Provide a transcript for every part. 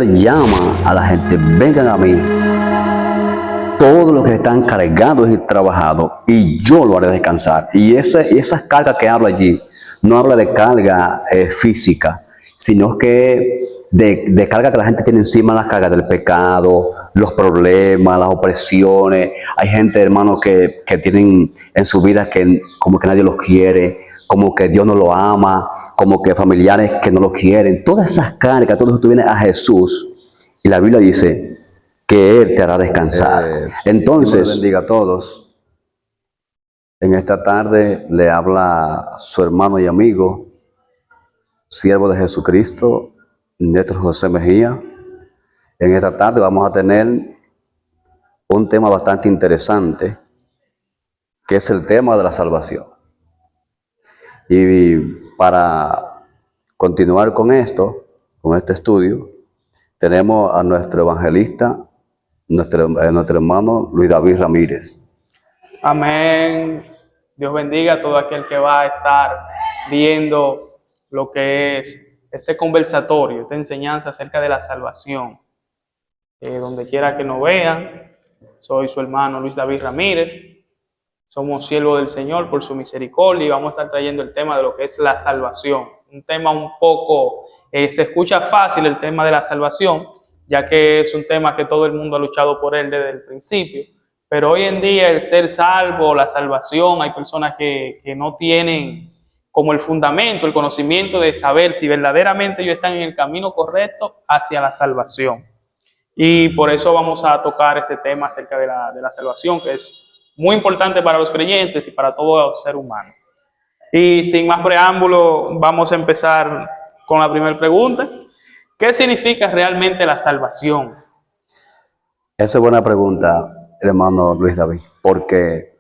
llama a la gente, vengan a mí, todos los que están cargados y trabajados, y yo lo haré descansar. Y esas cargas que habla allí, no habla de carga física, sino que de carga que la gente tiene encima, las cargas del pecado, los problemas, las opresiones. Hay gente, hermano, que tienen en su vida que como que nadie los quiere, como que Dios no lo ama, como que familiares que no lo quieren. Todas esas cargas, todo eso tú vienes a Jesús y la Biblia dice que Él te hará descansar. Entonces, Dios bendiga a todos. En esta tarde le habla su hermano y amigo, siervo de Jesucristo, Néstor José Mejía. En esta tarde vamos a tener un tema bastante interesante, que es el tema de la salvación. Y para continuar con esto, con este estudio, tenemos a nuestro evangelista, nuestro hermano Luis David Ramírez. Amén. Dios bendiga a todo aquel que va a estar viendo lo que es este conversatorio, esta enseñanza acerca de la salvación. Donde quiera que nos vean, soy su hermano Luis David Ramírez. Somos siervos del Señor por su misericordia y vamos a estar trayendo el tema de lo que es la salvación. Un tema un poco, se escucha fácil el tema de la salvación, ya que es un tema que todo el mundo ha luchado por él desde el principio. Pero hoy en día el ser salvo, la salvación, hay personas que no tienen como el fundamento, el conocimiento de saber si verdaderamente ellos están en el camino correcto hacia la salvación. Y por eso vamos a tocar ese tema acerca de la salvación, que es muy importante para los creyentes y para todo ser humano. Y sin más preámbulo, vamos a empezar con la primera pregunta. ¿Qué significa realmente la salvación? Esa es buena pregunta, hermano Luis David, porque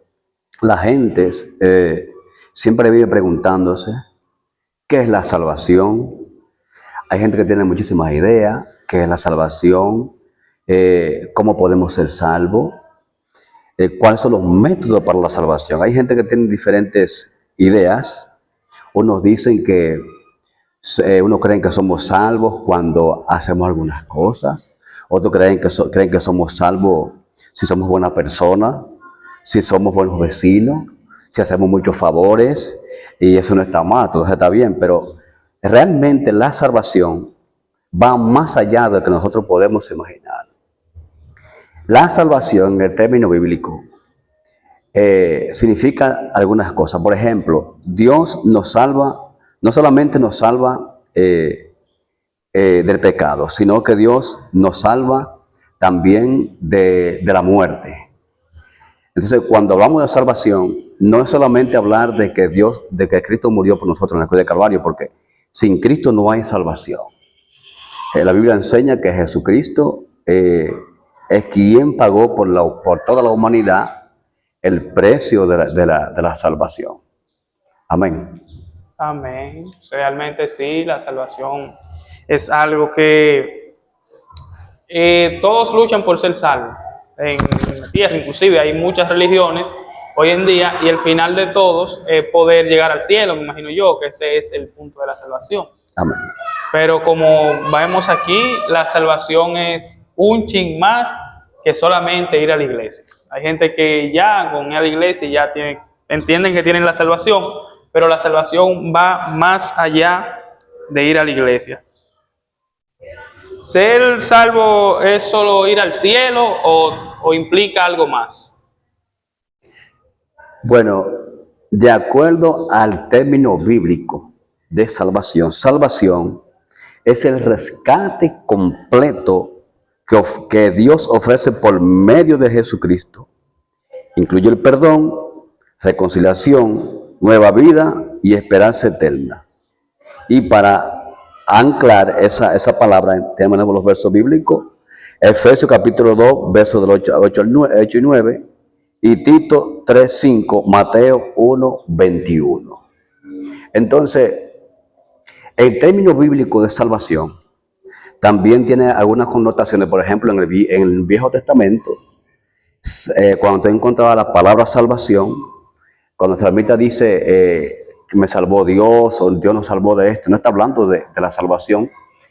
la gente siempre vive preguntándose ¿qué es la salvación? Hay gente que tiene muchísimas ideas, ¿qué es la salvación? ¿Cómo podemos ser salvos? ¿Cuáles son los métodos para la salvación? Hay gente que tiene diferentes ideas. Unos dicen que unos creen que somos salvos cuando hacemos algunas cosas. Otros creen que somos salvos si somos buenas personas, si somos buenos vecinos, si hacemos muchos favores. Y eso no está mal, todo está bien. Pero realmente la salvación va más allá de lo que nosotros podemos imaginar. La salvación, en el término bíblico, significa algunas cosas. Por ejemplo, Dios nos salva, no solamente nos salva del pecado, sino que Dios nos salva también de la muerte. Entonces, cuando hablamos de salvación, no es solamente hablar de que Cristo murió por nosotros en la cruz de Calvario, porque sin Cristo no hay salvación. La Biblia enseña que Jesucristo es quien pagó por toda la humanidad el precio de la salvación. Amén. Amén. Realmente sí, la salvación es algo que todos luchan por ser salvos. En la tierra, inclusive, hay muchas religiones hoy en día y el final de todos es poder llegar al cielo. Me imagino yo que este es el punto de la salvación. Amén. Pero como vemos aquí, la salvación es un chin más que solamente ir a la iglesia. Hay gente que ya con ir a la iglesia ya entienden que tienen la salvación, pero la salvación va más allá de ir a la iglesia. ¿Ser salvo es solo ir al cielo o implica algo más? Bueno, de acuerdo al término bíblico de salvación, salvación es el rescate completo que Dios ofrece por medio de Jesucristo. Incluye el perdón, reconciliación, nueva vida y esperanza eterna. Y para anclar esa palabra, tenemos los versos bíblicos, Efesios capítulo 2, versos del 8 y 9, y Tito 3, 5, Mateo 1, 21. Entonces, el término bíblico de salvación también tiene algunas connotaciones. Por ejemplo, en el Viejo Testamento, cuando te encontraba la palabra salvación, cuando el salmista dice que me salvó Dios o Dios nos salvó de esto, no está hablando de la salvación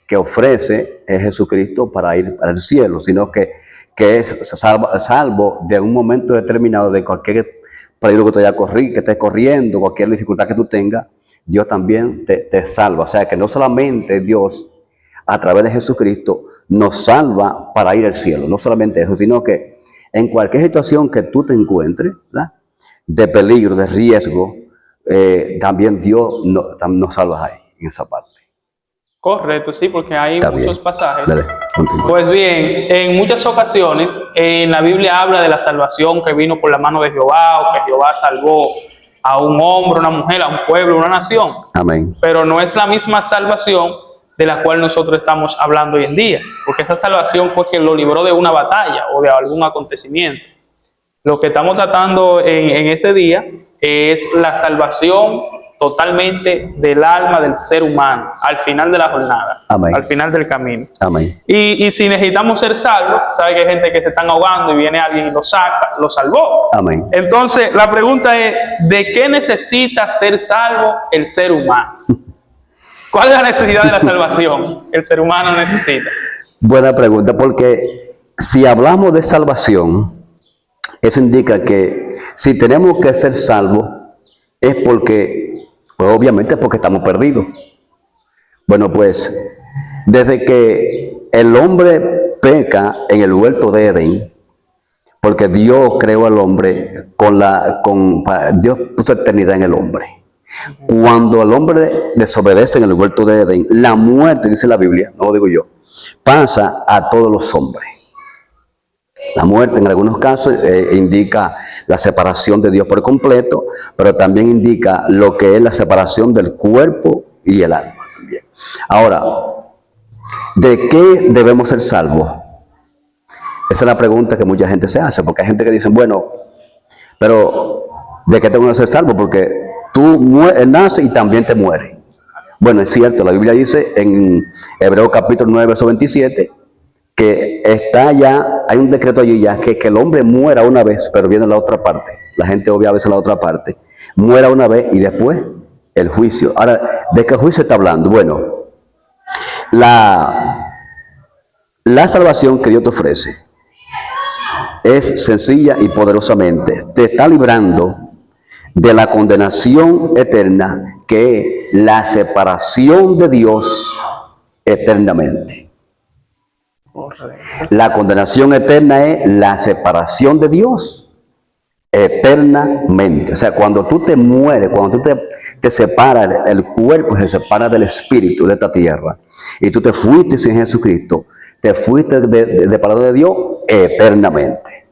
que ofrece es Jesucristo para ir al cielo, sino que es salvo de un momento determinado de cualquier peligro que que estés corriendo, cualquier dificultad que tú tengas, Dios también te salva. O sea que no solamente Dios a través de Jesucristo nos salva para ir al cielo, no solamente eso, sino que en cualquier situación que tú te encuentres, ¿verdad?, de peligro, de riesgo, también Dios nos salva ahí, en esa parte. Correcto, sí, porque hay Está muchos bien. pasajes. Dale, continúa. Pues bien, en muchas ocasiones en la Biblia habla de la salvación que vino por la mano de Jehová, o que Jehová salvó a un hombre, una mujer, a un pueblo, una nación. Amén. Pero no es la misma salvación de la cual nosotros estamos hablando hoy en día, porque esa salvación fue que lo libró de una batalla o de algún acontecimiento. Lo que estamos tratando en este día es la salvación totalmente del alma del ser humano, al final de la jornada, Amén. al final del camino. Amén. Y si necesitamos ser salvos, sabe que hay gente que se están ahogando y viene alguien y lo saca, lo salvó. Amén. Entonces, la pregunta es, ¿de qué necesita ser salvo el ser humano? ¿Cuál es la necesidad de la salvación que el ser humano necesita? Buena pregunta, porque si hablamos de salvación, eso indica que si tenemos que ser salvos, es porque, pues obviamente es porque estamos perdidos. Bueno, pues, desde que el hombre peca en el huerto de Edén, porque Dios creó al hombre Dios puso eternidad en el hombre. Cuando el hombre desobedece en el huerto de Edén, la muerte, dice la Biblia, no lo digo yo, pasa a todos los hombres. La muerte en algunos casos indica la separación de Dios por completo, pero también indica lo que es la separación del cuerpo y el alma también. Ahora, ¿de qué debemos ser salvos? Esa es la pregunta que mucha gente se hace, porque hay gente que dice, bueno, pero ¿de qué tengo que ser salvo? Porque tú naces y también te mueres. Bueno, es cierto, la Biblia dice en Hebreos capítulo 9, verso 27, que hay un decreto allí ya, que el hombre muera una vez, pero viene la otra parte. La gente obvia a veces la otra parte. Muera una vez y después el juicio. Ahora, ¿de qué juicio está hablando? Bueno, la salvación que Dios te ofrece es sencilla y poderosamente. Te está librando de la condenación eterna, que es la separación de Dios eternamente. La condenación eterna es la separación de Dios eternamente. O sea, cuando tú te mueres, cuando tú te separas, el cuerpo se separa del espíritu de esta tierra, y tú te fuiste sin Jesucristo, te fuiste separado de Dios eternamente.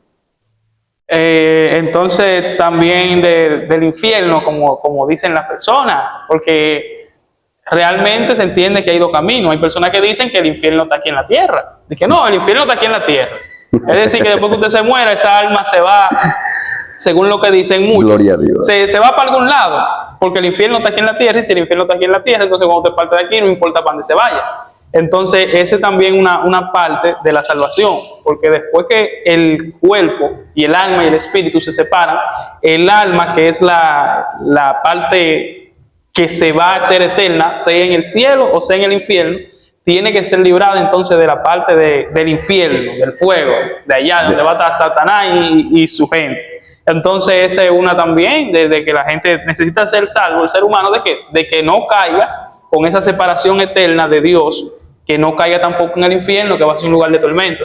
Entonces también del infierno, como dicen las personas, porque realmente se entiende que hay dos caminos. Hay personas que dicen que el infierno está aquí en la tierra. Dicen que no, el infierno está aquí en la tierra. Es decir, que después que usted se muera, esa alma se va, según lo que dicen muchos, Gloria a Dios. se va para algún lado, porque el infierno está aquí en la tierra, y si el infierno está aquí en la tierra, entonces cuando usted parte de aquí, no importa para dónde se vaya. Entonces, esa es también una parte de la salvación, porque después que el cuerpo y el alma y el espíritu se separan, el alma, que es la parte que se va a ser eterna, sea en el cielo o sea en el infierno, tiene que ser librada entonces de la parte del infierno, del fuego, de allá donde va a estar Satanás y su gente. Entonces esa es una también, de que la gente necesita ser salvo, el ser humano, de que no caiga con esa separación eterna de Dios, que no caiga tampoco en el infierno, que va a ser un lugar de tormento.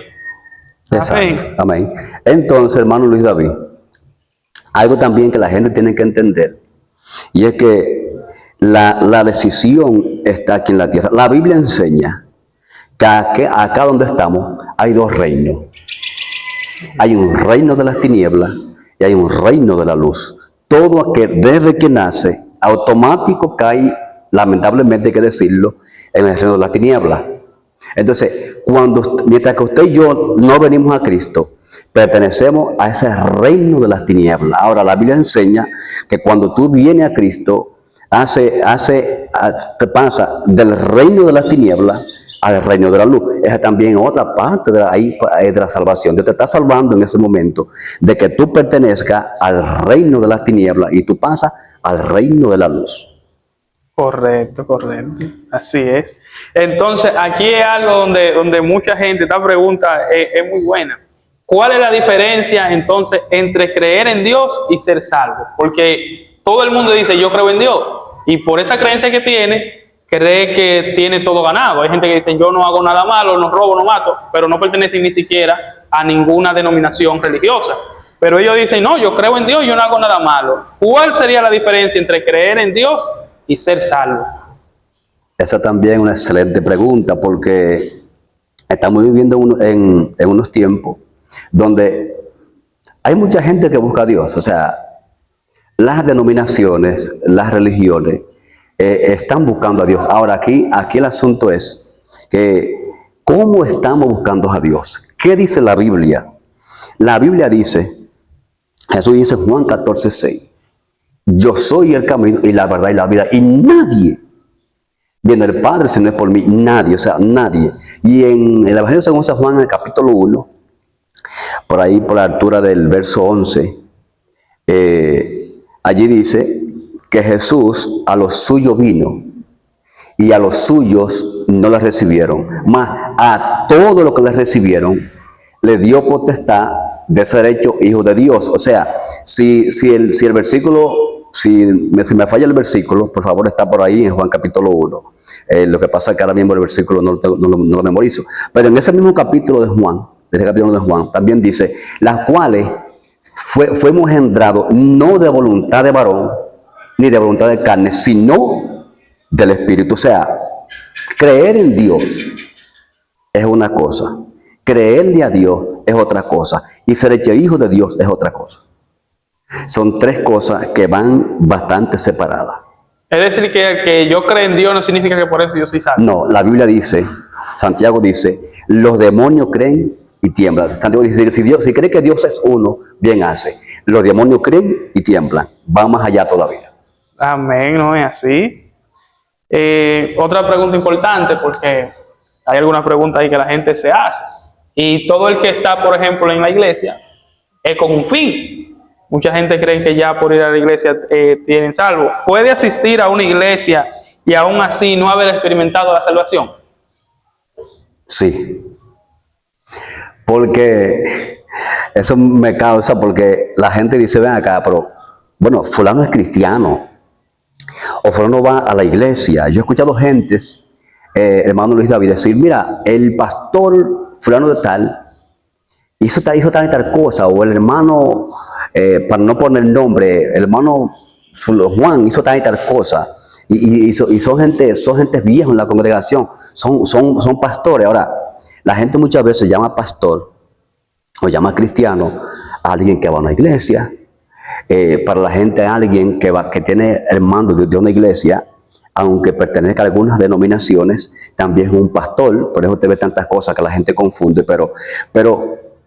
Exacto. Amén. Entonces, hermano Luis David, algo también que la gente tiene que entender, y es que la decisión está aquí en la tierra. La Biblia enseña que acá donde estamos hay dos reinos. Hay un reino de las tinieblas y hay un reino de la luz. Todo aquel, desde que nace, automático cae, lamentablemente hay que decirlo, en el reino de las tinieblas. Entonces, mientras que usted y yo no venimos a Cristo, pertenecemos a ese reino de las tinieblas. Ahora, la Biblia enseña que cuando tú vienes a Cristo, te pasa del reino de las tinieblas al reino de la luz. Esa también es otra parte de la salvación. Dios te está salvando en ese momento de que tú pertenezcas al reino de las tinieblas y tú pasas al reino de la luz. Correcto, correcto. Así es. Entonces, aquí es algo donde mucha gente, esta pregunta es muy buena. ¿Cuál es la diferencia entonces entre creer en Dios y ser salvo? Porque todo el mundo dice, yo creo en Dios, y por esa creencia que tiene, cree que tiene todo ganado. Hay gente que dice, yo no hago nada malo, no robo, no mato, pero no pertenecen ni siquiera a ninguna denominación religiosa. Pero ellos dicen, no, yo creo en Dios, yo no hago nada malo. ¿Cuál sería la diferencia entre creer en Dios y ser salvo? Esa también es una excelente pregunta, porque estamos viviendo en unos tiempos donde hay mucha gente que busca a Dios. O sea, las denominaciones, las religiones están buscando a Dios. Ahora, aquí el asunto es que ¿cómo estamos buscando a Dios? ¿Qué dice la Biblia? La Biblia dice, Jesús dice en Juan 14:6, yo soy el camino y la verdad y la vida, y nadie viene al Padre si no es por mí, nadie, o sea, nadie. Y en el Evangelio según San Juan, en el capítulo 1, por ahí por la altura del verso 11, allí dice que Jesús a los suyos vino y a los suyos no les recibieron, mas a todos los que les recibieron le dio potestad de ser hecho hijos de Dios. O sea, si el versículo, si me falla el versículo, por favor, está por ahí en Juan capítulo 1. Lo que pasa es que ahora mismo el versículo no lo memorizo. Pero en ese mismo capítulo de Juan, también dice, las cuales fuimos engendrados no de voluntad de varón, ni de voluntad de carne, sino del Espíritu. O sea, creer en Dios es una cosa, creerle a Dios es otra cosa, y ser hecho hijo de Dios es otra cosa. Son tres cosas que van bastante separadas. Es decir, que yo creo en Dios no significa que por eso yo soy salvo. No, la Biblia dice, Santiago dice, los demonios creen y tiemblan. Santiago dice, si cree que Dios es uno, bien hace. Los demonios creen y tiemblan. Va más allá todavía. Amén, no es así. Otra pregunta importante, porque hay algunas preguntas ahí que la gente se hace. Y todo el que está, por ejemplo, en la iglesia, es con un fin. Mucha gente cree que ya por ir a la iglesia tienen salvo. ¿Puede asistir a una iglesia y aún así no haber experimentado la salvación? Sí. Porque eso me causa, porque la gente dice, ven acá, pero bueno, fulano es cristiano, o fulano va a la iglesia. Yo he escuchado gentes, hermano Luis David, decir, mira, el pastor fulano de tal hizo tal y tal cosa, o el hermano, para no poner el nombre, el hermano Juan hizo tal y tal cosa, y son gente vieja en la congregación, son pastores. Ahora, la gente muchas veces llama pastor o llama cristiano a alguien que va a una iglesia. Para la gente, alguien que tiene el mando de una iglesia, aunque pertenezca a algunas denominaciones, también es un pastor. Por eso te ve tantas cosas que la gente confunde, pero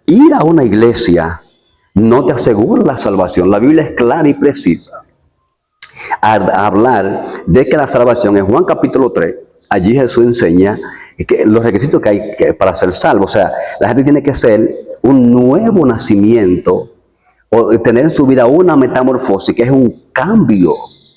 ir a una iglesia no te asegura la salvación. La Biblia es clara y precisa al hablar de que la salvación en Juan capítulo 3, allí Jesús enseña que los requisitos que hay para ser salvo. O sea, la gente tiene que ser un nuevo nacimiento, o tener en su vida una metamorfosis, que es un cambio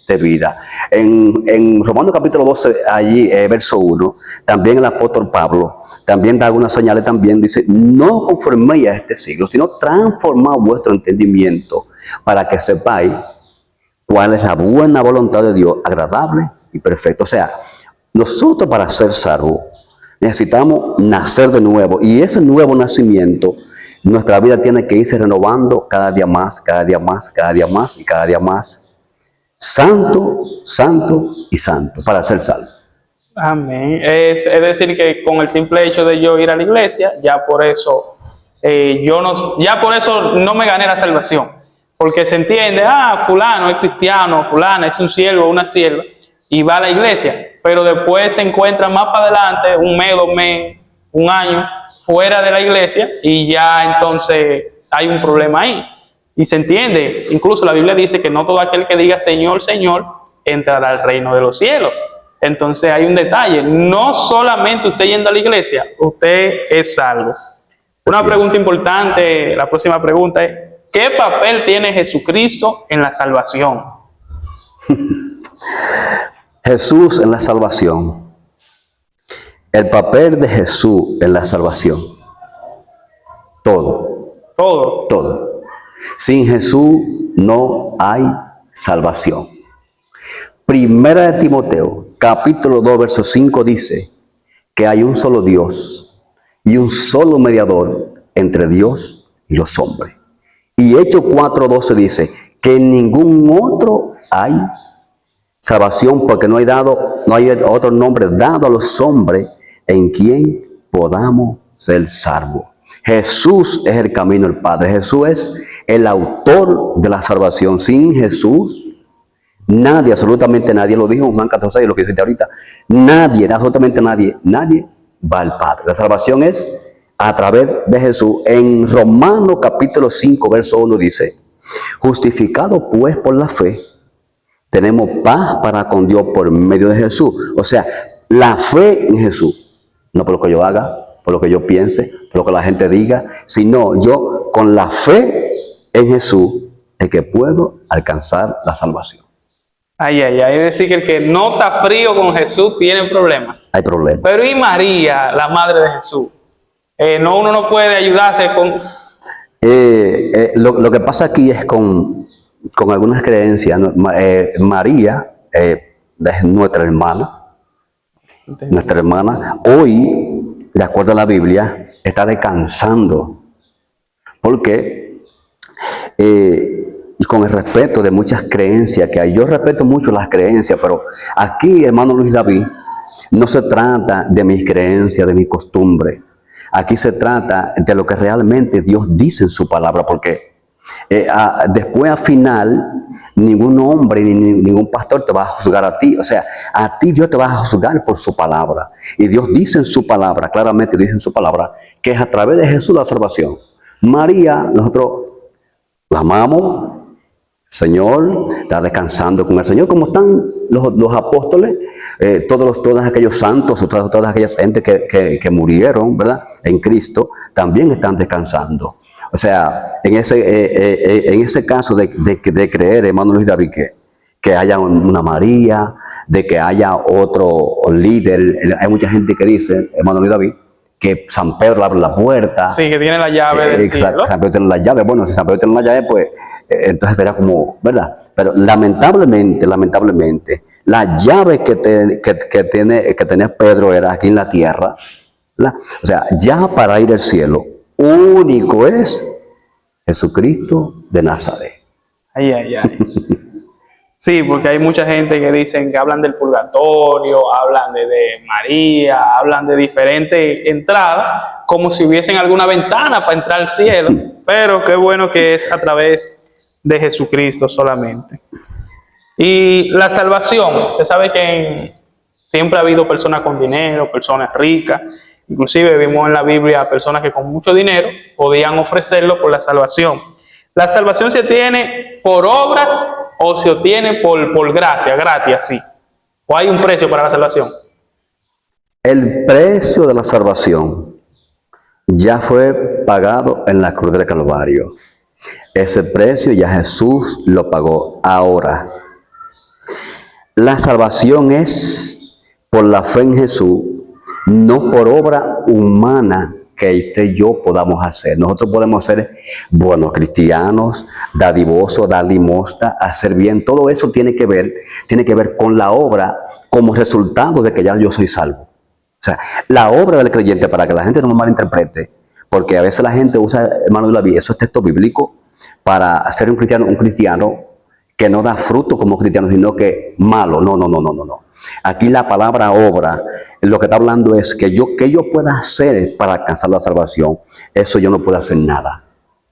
de vida. En Romanos capítulo 12, allí, verso 1, también el apóstol Pablo también da algunas señales, también dice, no conforméis a este siglo, sino transformad vuestro entendimiento, para que sepáis cuál es la buena voluntad de Dios, agradable y perfecta. O sea, nosotros para ser salvos necesitamos nacer de nuevo, y ese nuevo nacimiento, nuestra vida tiene que irse renovando cada día más, cada día más, cada día más y cada día más. Santo, santo y santo, para ser salvo. Amén. Es decir, que con el simple hecho de yo ir a la iglesia, ya por eso no me gané la salvación. Porque se entiende, fulano es cristiano, fulana es un siervo, una sierva, y va a la iglesia, pero después se encuentra más para adelante, un mes, 2 meses, un año, fuera de la iglesia, y ya entonces hay un problema ahí. Y se entiende, incluso la Biblia dice que no todo aquel que diga Señor, Señor, entrará al reino de los cielos. Entonces hay un detalle, no solamente usted yendo a la iglesia, usted es salvo. Una pregunta importante, la próxima pregunta es, ¿qué papel tiene Jesucristo en la salvación? Jesús en la salvación. El papel de Jesús en la salvación. Todo, Todo. todo. Sin Jesús no hay salvación. Primera de Timoteo, capítulo 2, verso 5 dice que hay un solo Dios y un solo mediador entre Dios y los hombres. Y Hechos 4:12 dice que en ningún otro hay salvación, porque no hay otro nombre dado a los hombres en quien podamos ser salvos. Jesús es el camino del Padre. Jesús es el autor de la salvación. Sin Jesús, nadie, absolutamente nadie, lo dijo Juan 14, lo que dice ahorita, nadie, absolutamente nadie va al Padre. La salvación es a través de Jesús. En Romanos capítulo 5, verso 1 dice, justificado pues por la fe, tenemos paz para con Dios por medio de Jesús. O sea, la fe en Jesús, no por lo que yo haga, por lo que yo piense, por lo que la gente diga, sino yo con la fe en Jesús es que puedo alcanzar la salvación. Ay, ay, ay. Es decir, que el que no está frío con Jesús tiene problemas. Hay problemas. Pero ¿y María, la madre de Jesús? Uno no puede ayudarse con... Lo que pasa aquí es con algunas creencias. María es nuestra hermana. Nuestra hermana hoy, de acuerdo a la Biblia, está descansando. Porque, y con el respeto de muchas creencias que hay, yo respeto mucho las creencias, pero aquí, hermano Luis David, no se trata de mis creencias, de mis costumbres. Aquí se trata de lo que realmente Dios dice en su palabra, porque después al final ningún hombre ni ningún pastor te va a juzgar a ti. O sea, a ti Dios te va a juzgar por su palabra. Y Dios dice en su palabra, claramente dice en su palabra, que es a través de Jesús la salvación. María, nosotros la amamos. Señor, está descansando con el Señor, como están los apóstoles, todos aquellos santos, todas aquellas gente que murieron, ¿verdad? En Cristo, también están descansando. O sea, en ese caso de creer, hermano Luis David, que haya una María, de que haya otro líder, hay mucha gente que dice, hermano Luis David, que San Pedro abre la puerta. Sí, que tiene la llave del cielo. San Pedro tiene la llave. Bueno, si San Pedro tiene la llave, pues entonces sería como, ¿verdad? Pero lamentablemente, la llave que tenía Pedro era aquí en la tierra, ¿verdad? O sea, ya para ir al cielo, único es Jesucristo de Nazaret. Ay, ay, ay. Sí, porque hay mucha gente que dicen que hablan del purgatorio, hablan de María, hablan de diferentes entradas, como si hubiesen alguna ventana para entrar al cielo, pero qué bueno que es a través de Jesucristo solamente. Y la salvación, usted sabe que siempre ha habido personas con dinero, personas ricas, inclusive vimos en la Biblia personas que con mucho dinero podían ofrecerlo por la salvación. La salvación se tiene por obras o se obtiene por gracia, gratis, así. ¿O hay un precio para la salvación? El precio de la salvación ya fue pagado en la cruz del Calvario. Ese precio ya Jesús lo pagó. Ahora, la salvación es por la fe en Jesús, no por obra humana que usted y yo podamos hacer. Nosotros podemos ser buenos cristianos, dadivosos, dar limosna, hacer bien. Todo eso tiene que ver con la obra como resultado de que ya yo soy salvo. O sea, la obra del creyente, para que la gente no me malinterprete, porque a veces la gente usa, hermano de la vida, esos textos bíblicos para ser un cristiano que no da fruto como cristiano, sino que malo. No. Aquí la palabra obra, lo que está hablando es que yo pueda hacer para alcanzar la salvación. Eso yo no puedo hacer nada.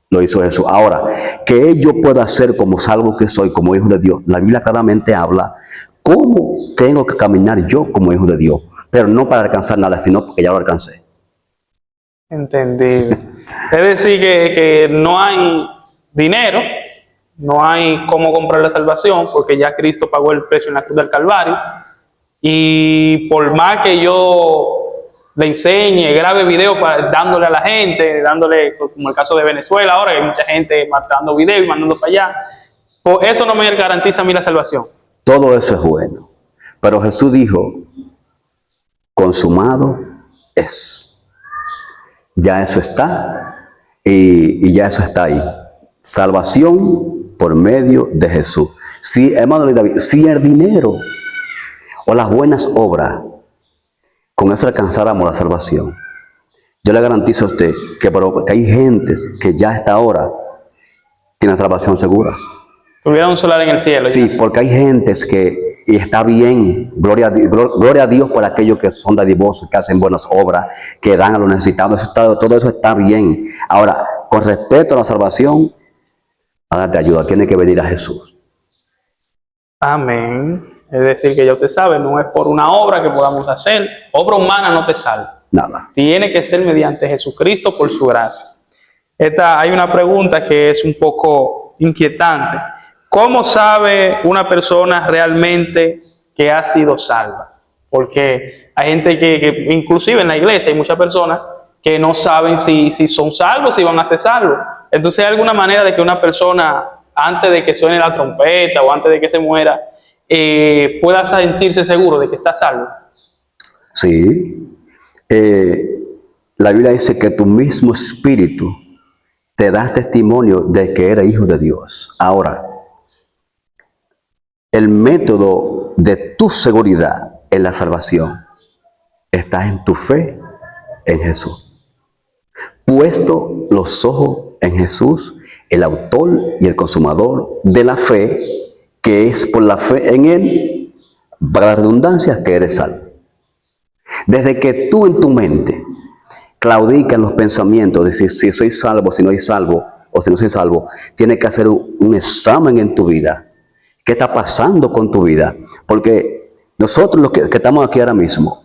Lo hizo Jesús. Ahora, que yo pueda hacer como salvo que soy, como hijo de Dios. La Biblia claramente habla cómo tengo que caminar yo como hijo de Dios. Pero no para alcanzar nada, sino porque ya lo alcancé. Entendido. Es decir, que no hay dinero, no hay cómo comprar la salvación, porque ya Cristo pagó el precio en la cruz del Calvario. Y por más que yo le enseñe, grabe videos dándole a la gente, dándole, como el caso de Venezuela ahora, que hay mucha gente mandando videos y mandando para allá, pues eso no me garantiza a mí la salvación. Todo eso es bueno. Pero Jesús dijo, consumado es. Ya eso está y ya eso está ahí. Salvación por medio de Jesús. Si, hermano David, si el dinero o las buenas obras, con eso alcanzáramos la salvación, yo le garantizo a usted que hay gentes que ya a esta hora tienen salvación segura. Tuviera un solar en el cielo. Sí, Ya. porque hay gentes que, y está bien, gloria a Dios por aquellos que son dadivosos, que hacen buenas obras, que dan a los necesitados, todo eso está bien. Ahora, con respecto a la salvación, a darte ayuda, tiene que venir a Jesús. Amén. Es decir, que ya usted sabe, no es por una obra que podamos hacer. Obra humana no te salva. Nada. Tiene que ser mediante Jesucristo por su gracia. Hay una pregunta que es un poco inquietante. ¿Cómo sabe una persona realmente que ha sido salva? Porque hay gente que inclusive en la iglesia hay muchas personas que no saben si son salvos, si van a ser salvos. Entonces, ¿hay alguna manera de que una persona, antes de que suene la trompeta o antes de que se muera, pueda sentirse seguro de que está salvo? Sí. La Biblia dice que tu mismo espíritu te da testimonio de que eres hijo de Dios. Ahora, el método de tu seguridad en la salvación está en tu fe en Jesús. Puesto los ojos en Jesús, el autor y el consumador de la fe, que es por la fe en Él, para la redundancia, que eres salvo. Desde que tú en tu mente claudican los pensamientos de si soy salvo, si no soy salvo, o si no soy salvo, tienes que hacer un examen en tu vida. ¿Qué está pasando con tu vida? Porque nosotros los que estamos aquí ahora mismo,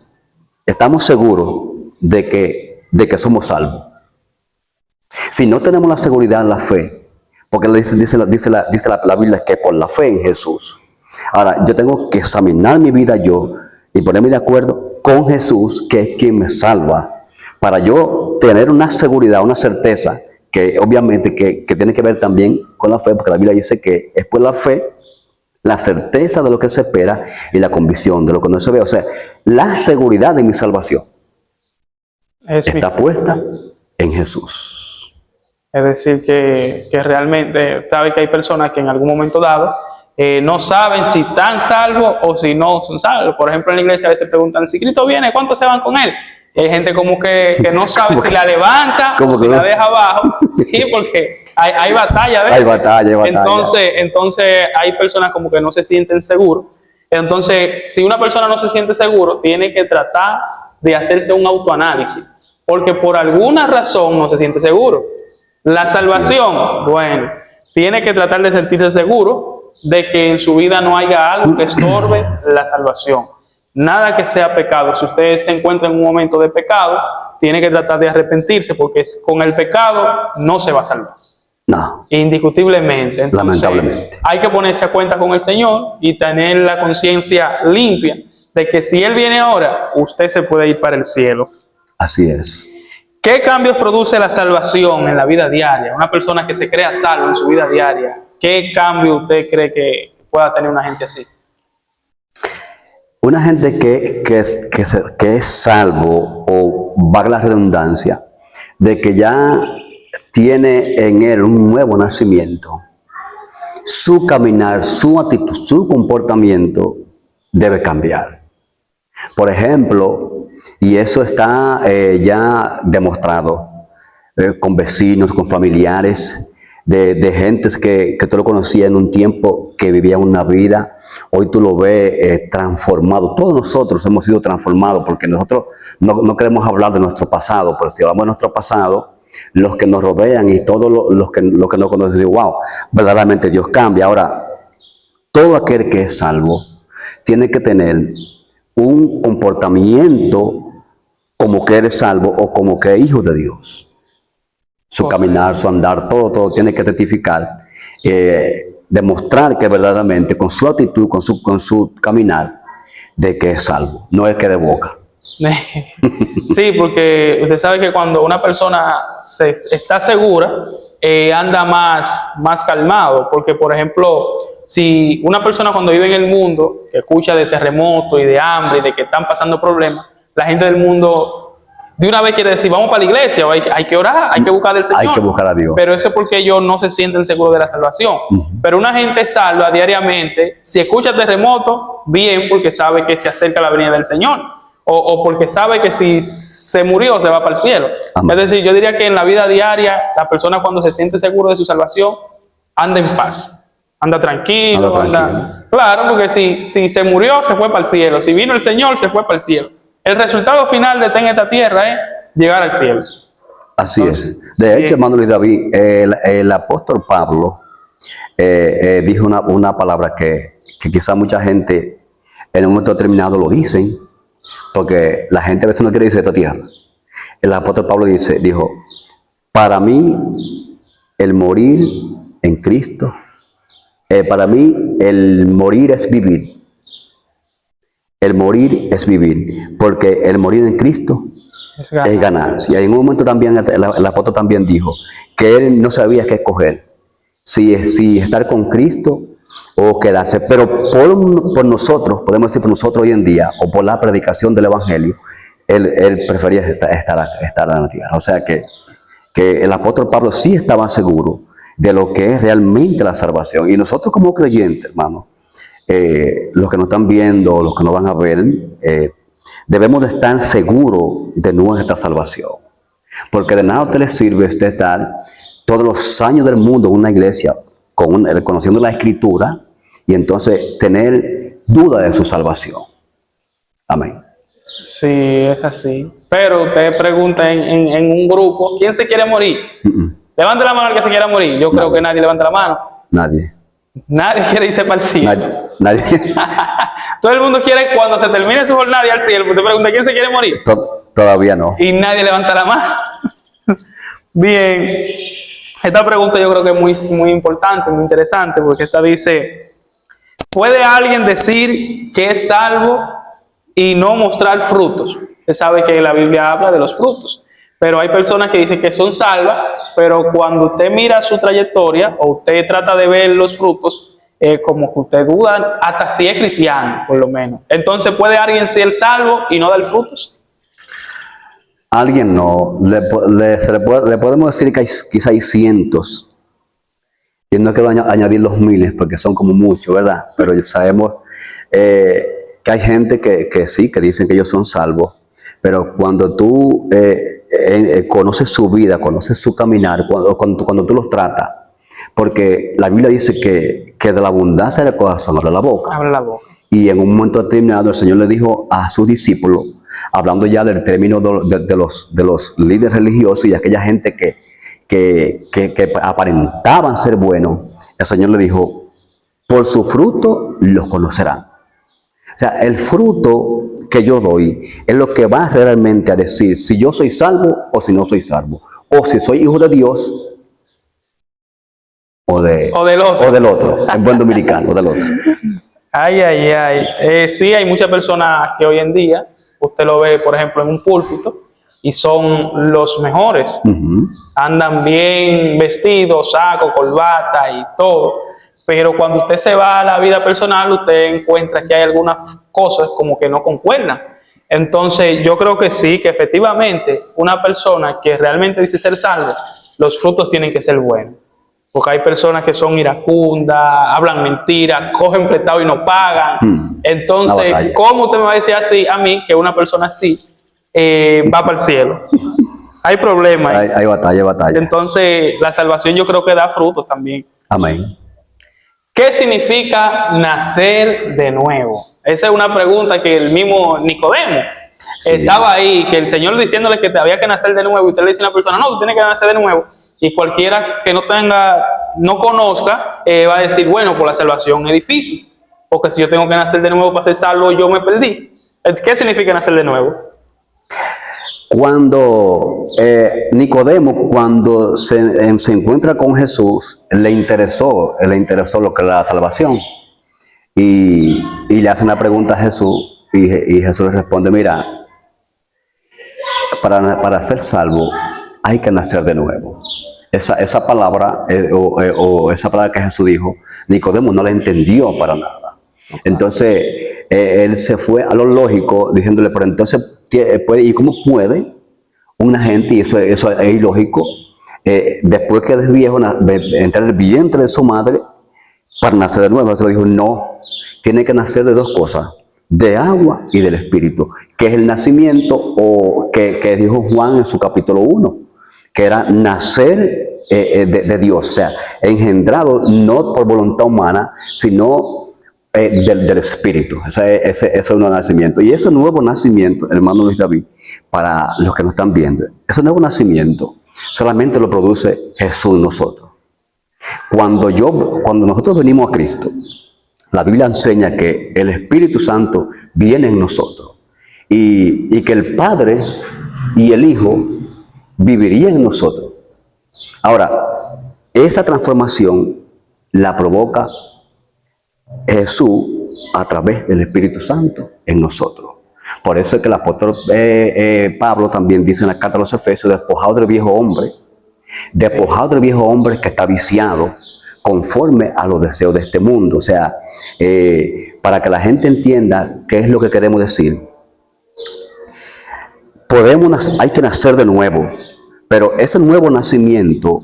estamos seguros de que somos salvos. Si no tenemos la seguridad en la fe, porque dice la Biblia que por la fe en Jesús. Ahora, yo tengo que examinar mi vida yo y ponerme de acuerdo con Jesús, que es quien me salva, para yo tener una seguridad, una certeza, que obviamente que tiene que ver también con la fe, porque la Biblia dice que es por la fe, la certeza de lo que se espera y la convicción de lo que no se ve. O sea, la seguridad de mi salvación está puesta en Jesús. Es decir, que realmente sabe que hay personas que en algún momento dado no saben si están salvos o si no son salvos. Por ejemplo, en la iglesia a veces preguntan, si Cristo viene, ¿cuántos se van con Él? Y hay gente como que no sabe si la levanta o si la deja abajo. Sí, porque hay batalla a veces. Hay batalla. Entonces hay personas como que no se sienten seguros. Entonces, si una persona no se siente seguro, tiene que tratar de hacerse un autoanálisis, porque por alguna razón no se siente seguro. La salvación, bueno, tiene que tratar de sentirse seguro de que en su vida no haya algo que estorbe la salvación. Nada que sea pecado. Si usted se encuentra en un momento de pecado, tiene que tratar de arrepentirse, porque con el pecado no se va a salvar. No. Indiscutiblemente. Entonces, lamentablemente. hay que ponerse a cuenta con el Señor y tener la conciencia limpia de que si Él viene ahora, usted se puede ir para el cielo. Así es. ¿Qué cambios produce la salvación en la vida diaria? Una persona que se crea salvo en su vida diaria, ¿qué cambio usted cree que pueda tener una gente así? Una gente que es salvo, o valga la redundancia, de que ya tiene en él un nuevo nacimiento, su caminar, su actitud, su comportamiento debe cambiar. Por ejemplo, y eso está ya demostrado con vecinos, con familiares, de gentes que tú lo conocías en un tiempo, que vivían una vida, hoy tú lo ves transformado. Todos nosotros hemos sido transformados, porque nosotros no queremos hablar de nuestro pasado, pero si hablamos de nuestro pasado, los que nos rodean y todos los que nos conocen, dicen, wow, verdaderamente Dios cambia. Ahora, todo aquel que es salvo tiene que tener un comportamiento como que eres salvo o como que es hijo de Dios. Su caminar, su andar, todo tiene que testificar, demostrar que verdaderamente con su actitud, con su caminar, de que es salvo, no es que de boca. Sí, porque usted sabe que cuando una persona está segura, anda más calmado, porque por ejemplo, si una persona cuando vive en el mundo, que escucha de terremotos y de hambre y de que están pasando problemas, la gente del mundo de una vez quiere decir, vamos para la iglesia, o hay que orar, hay que buscar del Señor. Hay que buscar a Dios. Pero eso es porque ellos no se sienten seguros de la salvación. Pero una gente salva diariamente, si escucha terremoto, bien, porque sabe que se acerca la venida del Señor. O porque sabe que si se murió, se va para el cielo. Amén. Es decir, yo diría que en la vida diaria, la persona cuando se siente seguro de su salvación, anda en paz. Anda tranquilo. Claro, porque si se murió, se fue para el cielo. Si vino el Señor, se fue para el cielo. El resultado final de estar en esta tierra es llegar al cielo. Así es. De hecho, hermano Luis David, el apóstol Pablo dijo una palabra que quizá mucha gente en un momento determinado lo dicen, porque la gente a veces no quiere decir esta tierra. El apóstol Pablo dijo, para mí el morir en Cristo, para mí el morir es vivir. El morir es vivir, porque el morir en Cristo es ganancia. Y en un momento también el apóstol también dijo que él no sabía qué escoger, si estar con Cristo o quedarse. Pero por nosotros, podemos decir por nosotros hoy en día, o por la predicación del Evangelio, él prefería estar en la tierra. O sea que el apóstol Pablo sí estaba seguro de lo que es realmente la salvación. Y nosotros como creyentes, hermano, los que nos están viendo, los que nos van a ver, debemos de estar seguros de nuestra salvación. Porque de nada te le sirve usted estar todos los años del mundo en una iglesia, conociendo la Escritura, y entonces tener duda de su salvación. Amén. Sí, es así. Pero usted pregunta en un grupo, ¿quién se quiere morir? Levante la mano el que se quiera morir. Yo creo que nadie levanta la mano. Nadie. Nadie quiere irse para el cielo. Nadie. Todo el mundo quiere cuando se termine su jornada ir al cielo. Usted pregunta, ¿quién se quiere morir? Todavía no. Y nadie levanta la mano. Bien. Esta pregunta yo creo que es muy importante, muy interesante, porque esta dice, ¿puede alguien decir que es salvo y no mostrar frutos? Usted sabe que la Biblia habla de los frutos. Pero hay personas que dicen que son salvas, pero cuando usted mira su trayectoria o usted trata de ver los frutos, como que usted duda hasta si es cristiano, por lo menos. Entonces, ¿puede alguien ser salvo y no dar frutos? Alguien no. Le podemos decir que quizá hay cientos. Y no quiero añadir los miles porque son como muchos, ¿verdad? Pero sabemos que hay gente que sí, que dicen que ellos son salvos. Pero cuando tú conoces su vida, conoces su caminar, cuando tú los tratas, porque la Biblia dice que de la abundancia del corazón habla la boca. Habla la boca. Y en un momento determinado el Señor le dijo a sus discípulos, hablando ya del término de los líderes religiosos y aquella gente que aparentaban ser buenos, el Señor le dijo, por su fruto los conocerán. O sea, el fruto que yo doy es lo que va realmente a decir si yo soy salvo o si no soy salvo. O si soy hijo de Dios o del otro, en buen dominicano, o del otro. Ay, ay, ay. Sí, hay muchas personas que hoy en día, usted lo ve, por ejemplo, en un púlpito, y son los mejores. Andan bien vestidos, saco, corbata y todo. Pero cuando usted se va a la vida personal, usted encuentra que hay algunas cosas como que no concuerdan. Entonces, yo creo que sí, que efectivamente una persona que realmente dice ser salva, los frutos tienen que ser buenos. Porque hay personas que son iracundas, hablan mentiras, cogen prestado y no pagan. Entonces, ¿cómo usted me va a decir así a mí, que una persona así va para el cielo? Hay problemas. Hay batalla. Entonces, la salvación yo creo que da frutos también. Amén. ¿Qué significa nacer de nuevo? Esa es una pregunta que el mismo Nicodemo estaba ahí, que el Señor diciéndole que te había que nacer de nuevo, y usted le dice a una persona, no, tú tienes que nacer de nuevo, y cualquiera que no conozca, va a decir, bueno, pues la salvación es difícil, porque si yo tengo que nacer de nuevo para ser salvo, yo me perdí. ¿Qué significa nacer de nuevo? Cuando Nicodemo, cuando se encuentra con Jesús, le interesó lo que era la salvación. Y le hace una pregunta a Jesús, y Jesús le responde, mira, para ser salvo hay que nacer de nuevo. esa palabra o esa palabra que Jesús dijo, Nicodemo no la entendió para nada. Entonces, él se fue a lo lógico diciéndole, pero entonces, ¿y cómo puede una gente, y eso es ilógico, después que es viejo, entrar en el vientre de su madre para nacer de nuevo? Se lo dijo, no, tiene que nacer de dos cosas, de agua y del Espíritu, que es el nacimiento o que dijo Juan en su capítulo 1, que era nacer de Dios, o sea, engendrado no por voluntad humana, sino del Espíritu. Ese es un nuevo nacimiento. Y ese nuevo nacimiento, hermano Luis David, para los que nos están viendo, ese nuevo nacimiento solamente lo produce Jesús en nosotros. Cuando nosotros venimos a Cristo, la Biblia enseña que el Espíritu Santo viene en nosotros y que el Padre y el Hijo vivirían en nosotros. Ahora, esa transformación la provoca Jesús a través del Espíritu Santo en nosotros. Por eso es que el apóstol Pablo también dice en la carta a los Efesios, despojado del viejo hombre que está viciado conforme a los deseos de este mundo. O sea, para que la gente entienda qué es lo que queremos decir, hay que nacer de nuevo, pero ese nuevo nacimiento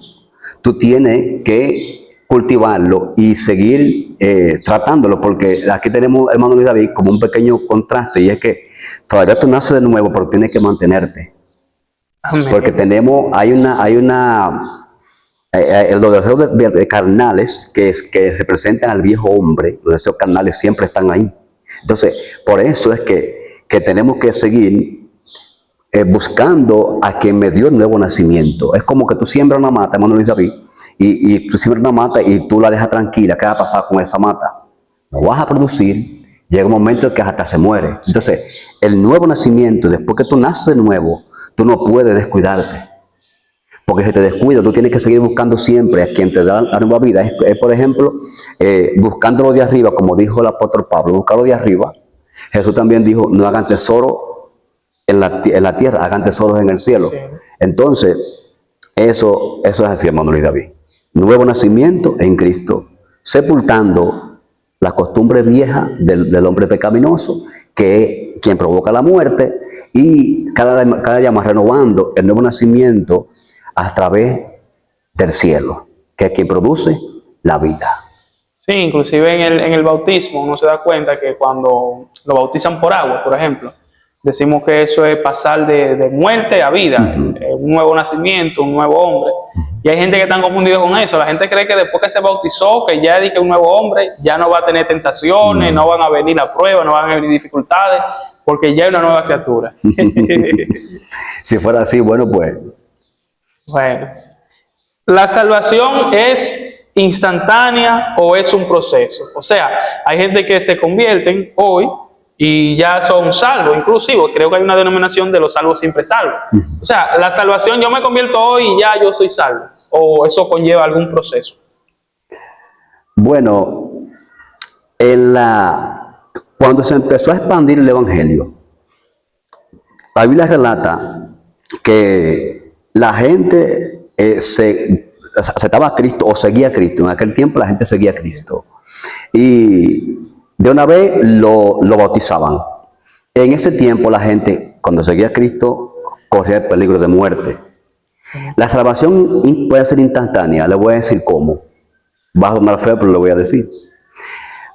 tú tienes que cultivarlo y seguir tratándolo, porque aquí tenemos, hermano Luis David, como un pequeño contraste, y es que todavía tú naces de nuevo, pero tienes que mantenerte. Amén. Porque los deseos de carnales que representan al viejo hombre, los deseos carnales siempre están ahí. Entonces, por eso es que tenemos que seguir buscando a quien me dio el nuevo nacimiento. Es como que tú siembras una mata, hermano Luis David, y tú siembras una mata y tú la dejas tranquila. ¿Qué va a pasar con esa mata? No vas a producir, llega un momento en que hasta se muere. Entonces, el nuevo nacimiento, después que tú naces de nuevo, tú no puedes descuidarte. Porque si te descuidas, tú tienes que seguir buscando siempre a quien te da la nueva vida. Es por ejemplo, buscándolo de arriba, como dijo el apóstol Pablo, buscarlo de arriba. Jesús también dijo, no hagan tesoro en la tierra, hagan tesoros en el cielo. Sí. Entonces, eso es así, hermano Luis David. Nuevo nacimiento en Cristo, sepultando la costumbre vieja del hombre pecaminoso, que es quien provoca la muerte, y cada día más renovando el nuevo nacimiento a través del cielo, que es quien produce la vida. Sí, inclusive en el bautismo uno se da cuenta que cuando lo bautizan por agua, por ejemplo, decimos que eso es pasar de muerte a vida, un nuevo nacimiento, un nuevo hombre. Y hay gente que está confundida con eso. La gente cree que después que se bautizó, que ya es un nuevo hombre, ya no va a tener tentaciones, no van a venir las pruebas, no van a venir dificultades, porque ya es una nueva criatura. Si fuera así, bueno, pues. Bueno, ¿la salvación es instantánea o es un proceso? O sea, hay gente que se convierten hoy y ya son salvos, inclusive creo que hay una denominación de los salvos siempre salvos. O sea, la salvación, yo me convierto hoy y ya yo soy salvo, o eso conlleva algún proceso. Bueno, cuando se empezó a expandir el evangelio, la Biblia relata que la gente aceptaba a Cristo o seguía a Cristo. En aquel tiempo la gente seguía a Cristo y de una vez lo bautizaban. En ese tiempo la gente, cuando seguía a Cristo, corría el peligro de muerte. La salvación puede ser instantánea. Le voy a decir cómo. Va a sonar feo, pero le voy a decir.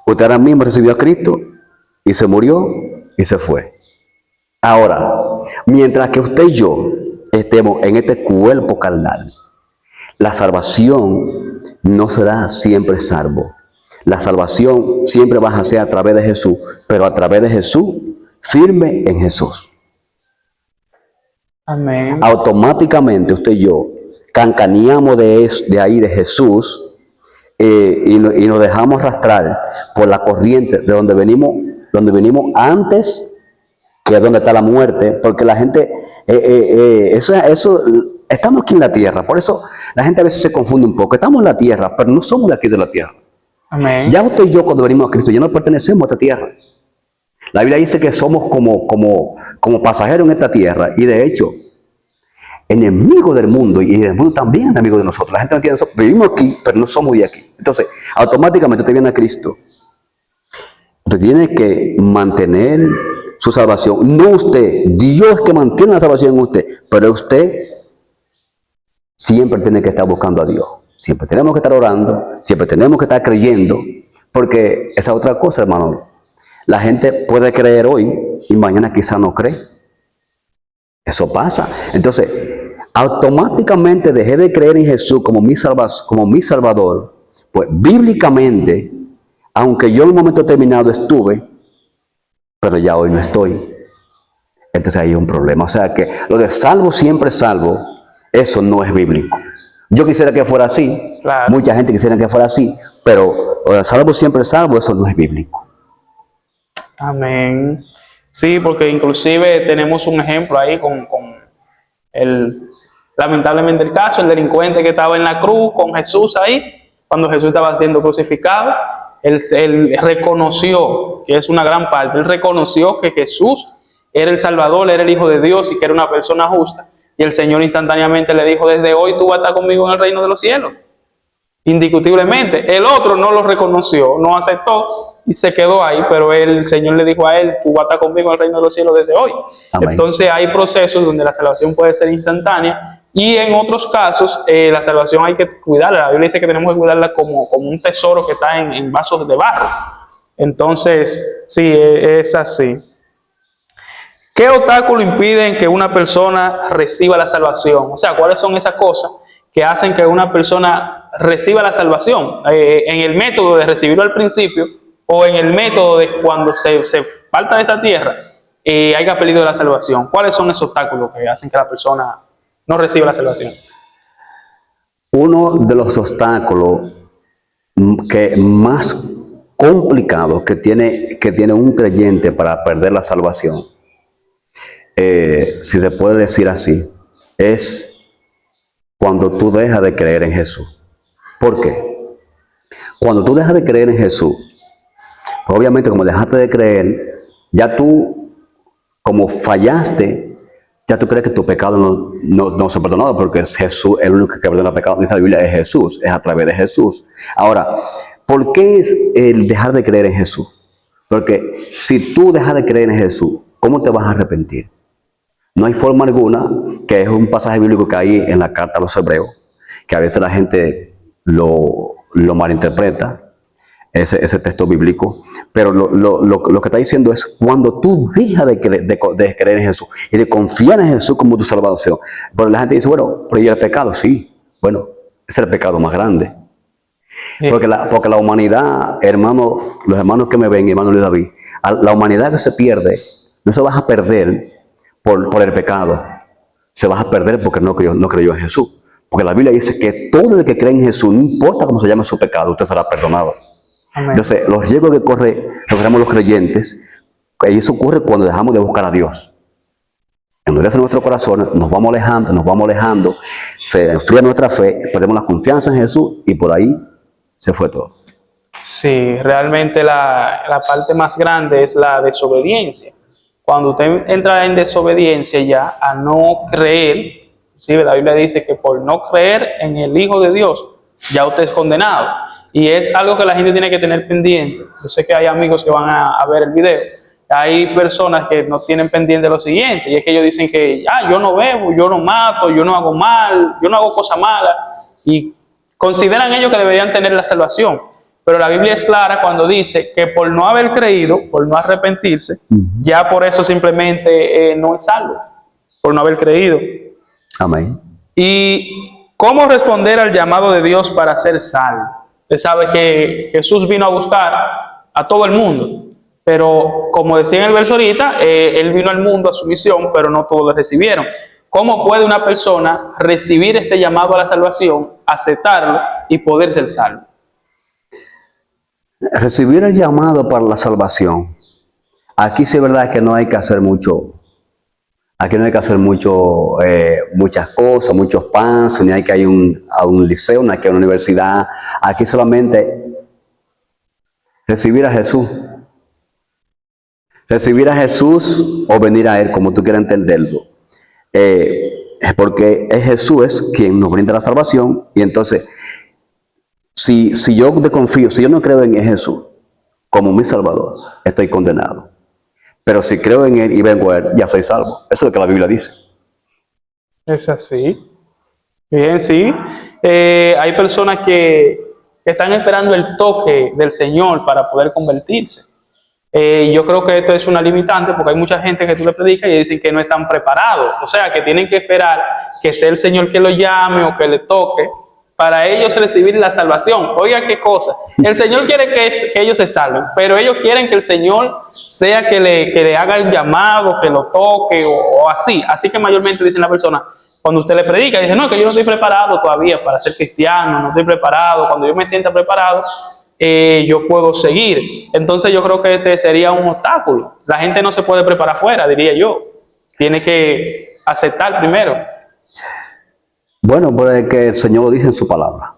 Usted ahora mismo recibió a Cristo y se murió y se fue. Ahora, mientras que usted y yo estemos en este cuerpo carnal, la salvación no será siempre salvo. La salvación siempre va a ser a través de Jesús, pero a través de Jesús, firme en Jesús. Amén. Automáticamente usted y yo cancaneamos de ahí de Jesús y nos dejamos arrastrar por la corriente de donde venimos antes, que es donde está la muerte, porque la gente, estamos aquí en la tierra, por eso la gente a veces se confunde un poco. Estamos en la tierra, pero no somos de aquí de la tierra. Amén. Ya usted y yo, cuando venimos a Cristo, ya no pertenecemos a esta tierra. La Biblia dice que somos como pasajeros en esta tierra, y de hecho, enemigo del mundo y el mundo también es enemigo de nosotros. La gente no entiende eso. Vivimos aquí, pero no somos de aquí. Entonces, automáticamente usted viene a Cristo. Usted tiene que mantener su salvación. No usted, Dios que mantiene la salvación en usted, pero usted siempre tiene que estar buscando a Dios. Siempre tenemos que estar orando, siempre tenemos que estar creyendo, porque esa es otra cosa, hermano. La gente puede creer hoy y mañana quizá no cree. Eso pasa. Entonces, automáticamente dejé de creer en Jesús como mi Salvador. Pues bíblicamente, aunque yo en un momento determinado estuve, pero ya hoy no estoy. Entonces hay un problema. O sea que lo de salvo siempre salvo, eso no es bíblico. Yo quisiera que fuera así, Claro. mucha gente quisiera que fuera así, pero lo de salvo siempre salvo, eso no es bíblico. Amén. Sí, porque inclusive tenemos un ejemplo ahí con lamentablemente el caso, el delincuente que estaba en la cruz con Jesús ahí, cuando Jesús estaba siendo crucificado, él reconoció, que es una gran parte, él reconoció que Jesús era el Salvador, era el Hijo de Dios y que era una persona justa. Y el Señor instantáneamente le dijo, desde hoy tú vas a estar conmigo en el reino de los cielos. Indiscutiblemente. El otro no lo reconoció, no aceptó y se quedó ahí, pero el Señor le dijo a él, tú vas a estar conmigo en el reino de los cielos desde hoy. Amén. Entonces hay procesos donde la salvación puede ser instantánea y en otros casos la salvación hay que cuidarla. La Biblia dice que tenemos que cuidarla como un tesoro que está en vasos de barro. Entonces, sí, es así. ¿Qué obstáculo impiden que una persona reciba la salvación? O sea, ¿cuáles son esas cosas que hacen que una persona reciba la salvación? En el método de recibirlo al principio o en el método de cuando se falta de esta tierra, haya perdido la salvación. ¿Cuáles son esos obstáculos que hacen que la persona no reciba la salvación? Uno de los obstáculos que más complicados que tiene un creyente para perder la salvación, si se puede decir así, es cuando tú dejas de creer en Jesús. ¿Por qué? Cuando tú dejas de creer en Jesús, pues obviamente como dejaste de creer, ya tú, como fallaste, ya tú crees que tu pecado no se ha perdonado, porque es Jesús el único que perdona pecado. Dice la Biblia, es Jesús, es a través de Jesús. Ahora, ¿por qué es el dejar de creer en Jesús? Porque si tú dejas de creer en Jesús, ¿cómo te vas a arrepentir? No hay forma alguna, que es un pasaje bíblico que hay en la carta a los hebreos, que a veces la gente lo malinterpreta, ese texto bíblico, pero lo que está diciendo es cuando tú dejas de creer en Jesús y de confiar en Jesús como tu salvación. Pero la gente dice, bueno, pero ¿y el pecado? Sí, bueno, es el pecado más grande. Sí. Porque la humanidad, hermano, los hermanos que me ven, hermano Luis David, la humanidad que se pierde, no se va a perder por el pecado, se va a perder porque no creyó en Jesús. Porque la Biblia dice que todo el que cree en Jesús, no importa cómo se llame su pecado, usted será perdonado. Amén. Entonces, los riesgos que corremos los creyentes, y eso ocurre cuando dejamos de buscar a Dios. Endurece nuestro corazón, nos vamos alejando, se enfría nuestra fe, perdemos la confianza en Jesús y por ahí se fue todo. Sí, realmente la parte más grande es la desobediencia. Cuando usted entra en desobediencia ya a no creer, ¿sí? La Biblia dice que por no creer en el Hijo de Dios, ya usted es condenado. Y es algo que la gente tiene que tener pendiente. Yo sé que hay amigos que van a ver el video. Hay personas que no tienen pendiente lo siguiente, y es que ellos dicen que yo no bebo, yo no mato, yo no hago mal, yo no hago cosas malas, y consideran ellos que deberían tener la salvación. Pero la Biblia es clara cuando dice que por no haber creído, por no arrepentirse, ya por eso simplemente no es salvo, por no haber creído. Amén. ¿Y cómo responder al llamado de Dios para ser salvo? Usted sabe que Jesús vino a buscar a todo el mundo, pero como decía en el verso ahorita, Él vino al mundo a su misión, pero no todos le recibieron. ¿Cómo puede una persona recibir este llamado a la salvación, aceptarlo y poder ser salvo? Recibir el llamado para la salvación. Aquí sí es verdad que no hay que hacer mucho. Aquí no hay que hacer muchas cosas, muchos pasos, ni hay que ir a un liceo, ni hay que ir a una universidad. Aquí solamente recibir a Jesús. Recibir a Jesús o venir a Él, como tú quieras entenderlo. Es porque es Jesús quien nos brinda la salvación. Y entonces, si yo desconfío, si yo no creo en Jesús como mi Salvador, estoy condenado. Pero si creo en Él y vengo a Él, ya soy salvo. Eso es lo que la Biblia dice. Es así. Bien, sí. Hay personas que están esperando el toque del Señor para poder convertirse. Yo creo que esto es una limitante porque hay mucha gente que tú le predicas y dicen que no están preparados. O sea, que tienen que esperar que sea el Señor que lo llame o que le toque para ellos recibir la salvación. Oiga qué cosa. El Señor quiere que ellos se salven, pero ellos quieren que el Señor sea que le haga el llamado, que lo toque o así. Así que mayormente dicen la persona, cuando usted le predica, dice, no, que yo no estoy preparado todavía para ser cristiano, no estoy preparado. Cuando yo me sienta preparado, yo puedo seguir. Entonces yo creo que este sería un obstáculo. La gente no se puede preparar fuera, diría yo. Tiene que aceptar primero. Bueno, pues que el Señor lo dice en su palabra.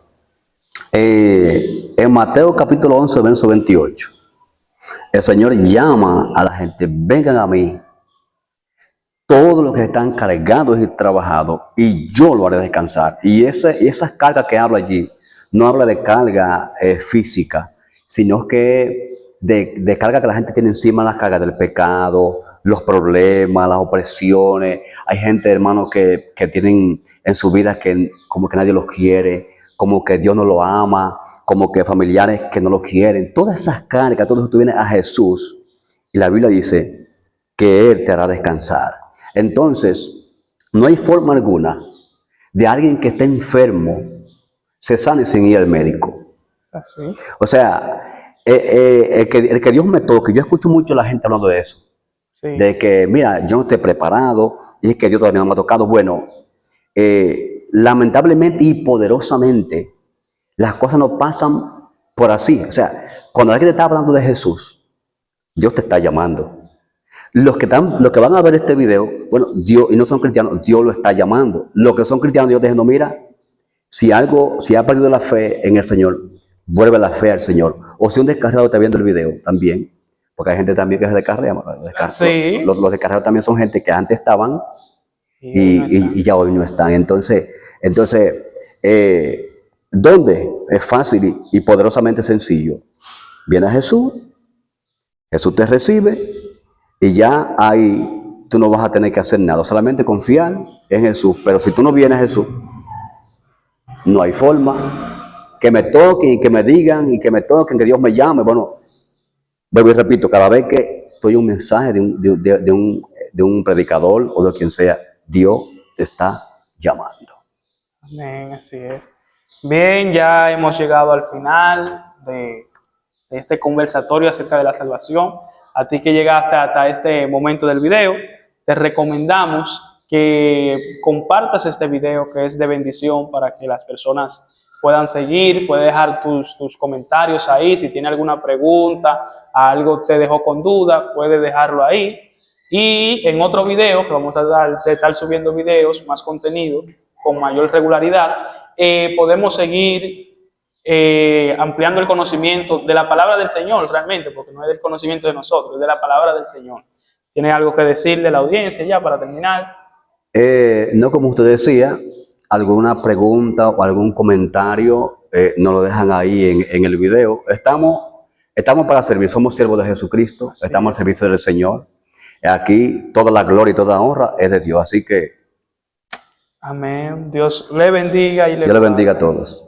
En Mateo capítulo 11, verso 28, el Señor llama a la gente, vengan a mí, todos los que están cargados y trabajados, y yo lo haré descansar. Y esas cargas que habla allí, no habla de carga física, sino que de carga que la gente tiene encima, las cargas del pecado, los problemas, las opresiones. Hay gente, hermano, que tienen en su vida que como que nadie los quiere, como que Dios no lo ama, como que familiares que no lo quieren. Todas esas cargas, todo eso tú vienes a Jesús y la Biblia dice que Él te hará descansar. Entonces, no hay forma alguna de alguien que esté enfermo se sane sin ir al médico. Así. O sea, el que Dios me toque, yo escucho mucho a la gente hablando de eso, Sí. de que, mira, yo no estoy preparado y es que Dios todavía no me ha tocado. Bueno, lamentablemente y poderosamente, las cosas no pasan por así. O sea, cuando alguien te está hablando de Jesús, Dios te está llamando. Los que van a ver este video, bueno, Dios, y no son cristianos, Dios lo está llamando. Los que son cristianos, Dios está diciendo, mira, si ha perdido la fe en el Señor, vuelve la fe al Señor. O si un descarriado está viendo el video también, porque hay gente también que se descarrea. Sí. Los descarriados también son gente que antes estaban y ya hoy no están. Entonces, ¿dónde? Es fácil y poderosamente sencillo. Viene a Jesús, Jesús te recibe y ya ahí tú no vas a tener que hacer nada, solamente confiar en Jesús. Pero si tú no vienes a Jesús, no hay forma. Que me toquen y que me digan y que me toquen, que Dios me llame. Bueno, vuelvo y repito, cada vez que estoy un mensaje de un predicador o de quien sea, Dios te está llamando. Amén, así es. Bien, ya hemos llegado al final de este conversatorio acerca de la salvación. A ti que llegaste hasta este momento del video, te recomendamos que compartas este video que es de bendición para que las personas puedan seguir. Puedes dejar tus comentarios ahí. Si tiene alguna pregunta, algo te dejó con duda, puedes dejarlo ahí. Y en otro video, que vamos a estar subiendo videos, más contenido, con mayor regularidad, podemos seguir ampliando el conocimiento de la palabra del Señor realmente, porque no es del conocimiento de nosotros, es de la palabra del Señor. ¿Tiene algo que decirle a la audiencia ya para terminar? No, como usted decía, alguna pregunta o algún comentario, nos lo dejan ahí en el video. Estamos para servir, somos siervos de Jesucristo, Así estamos es. al servicio del Señor. Aquí toda la gloria y toda honra es de Dios, así que Amén. Dios le bendiga y Dios le bendiga a todos.